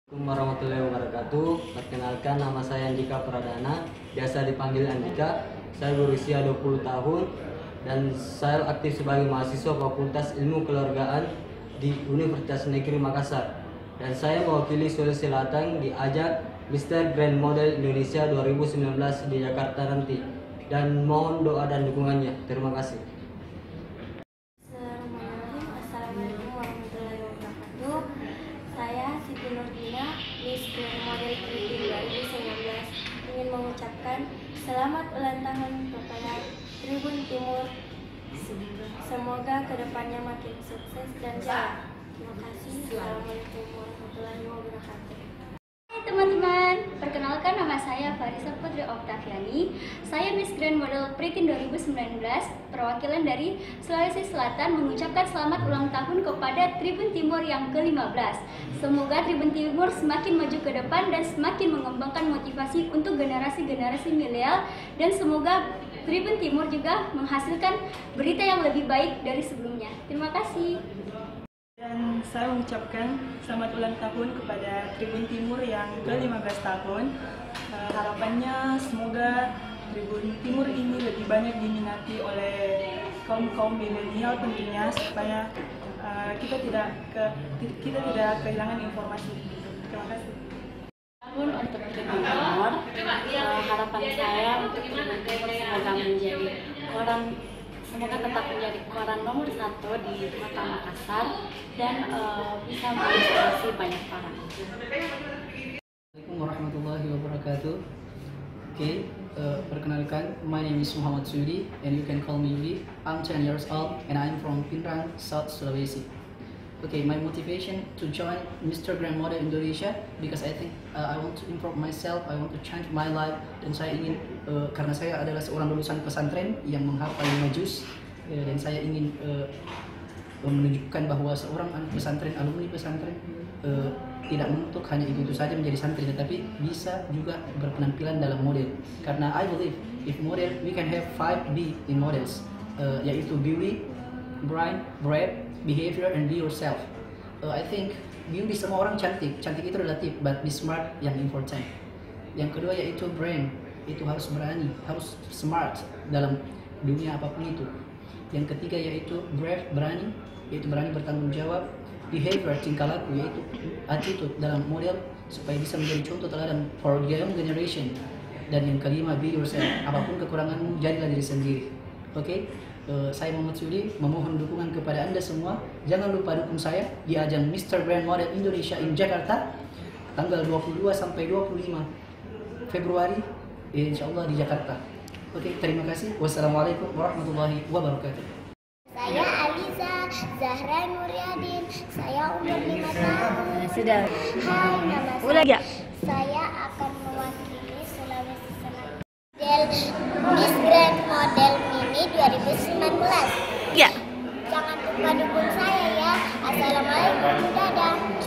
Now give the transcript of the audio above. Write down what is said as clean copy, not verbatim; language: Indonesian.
Assalamualaikum warahmatullahi wabarakatuh. Perkenalkan, nama saya Andika Pradana, biasa dipanggil Andika. Saya berusia 20 tahun dan saya aktif sebagai mahasiswa Fakultas Ilmu Keluargaan di Universitas Negeri Makassar. Dan saya mewakili Sulawesi Selatan di ajang Mr. Grand Model Indonesia 2019 di Jakarta nanti. Dan mohon doa dan dukungannya. Terima kasih. Assalamualaikum warahmatullahi wabarakatuh. Saya Siti Nurdina, Miss Grand Model Tribun 2019, ingin mengucapkan selamat ulang tahun kepada Tribun Timur. Semoga kedepannya makin sukses dan jaya. Terima kasih. Assalamualaikum warahmatullahi wabarakatuh. Hai teman-teman, perkenalkan nama saya Farisa Putri Oktaviani. Saya Miss Grand Model Pritin 2019, perwakilan dari Sulawesi Selatan, mengucapkan selamat ulang tahun kepada Tribun Timur yang ke-15. Semoga Tribun Timur semakin maju ke depan dan semakin mengembangkan motivasi untuk generasi-generasi milenial, dan semoga Tribun Timur juga menghasilkan berita yang lebih baik dari sebelumnya. Terima kasih. Dan saya mengucapkan selamat ulang tahun kepada Tribun Timur yang ke-15 tahun. Harapannya semoga Tribun Timur ini lebih banyak diminati oleh kaum milenial tentunya, supaya kita tidak kehilangan informasi. Terima kasih. Tahun untuk Tribun Timur, harapan saya untuk Tribun Timur semoga menjadi semoga tetap menjadi koran nomor 1 di Kota Makassar dan bisa menginspirasi banyak orang. Assalamualaikum warahmatullahi wabarakatuh. Perkenalkan, my name is Muhammad Sudi and you can call me Yudi. I'm 10 years old and I'm from Pinrang, South Sulawesi. My motivation to join Mr. Grand Model Indonesia because I think I want to improve myself, I want to change my life, dan saya ingin karena saya adalah seorang lulusan pesantren yang menghafal 5 juz, dan saya ingin menunjukkan bahwa seorang anak pesantren, alumni pesantren tidak menuntut hanya itu saja menjadi santri, tetapi bisa juga berpenampilan dalam model. Karena I believe if model we can have 5B in models, yaitu beauty, brain, brave, behavior, and be yourself. I think beauty, semua orang cantik itu relatif, but be smart yang important. Yang kedua yaitu brain, itu harus berani, harus smart dalam dunia apapun itu. Yang ketiga yaitu brave, berani, yaitu berani bertanggung jawab. Behavior, tingkah laku, yaitu attitude dalam model supaya bisa menjadi contoh teladan for the young generation. Dan yang kelima, be yourself, apapun kekuranganmu jadilah diri sendiri. Saya Muhammad Sudi memohon dukungan kepada Anda semua. Jangan lupa dukung saya di ajang Mr. Grand Model Indonesia in Jakarta tanggal 22 sampai 25 Februari insyaallah di Jakarta. Terima kasih. Wassalamualaikum warahmatullahi wabarakatuh. Saya Aliza Zahra Nuryadin. Saya umur 5 tahun. Sudah. Hai, nama saya. Ya. Saya akan mewakili Sulawesi Selatan Miss Grand Model Mini 2019. Ya. Jangan lupa dukung saya ya. Assalamualaikum. Dadah.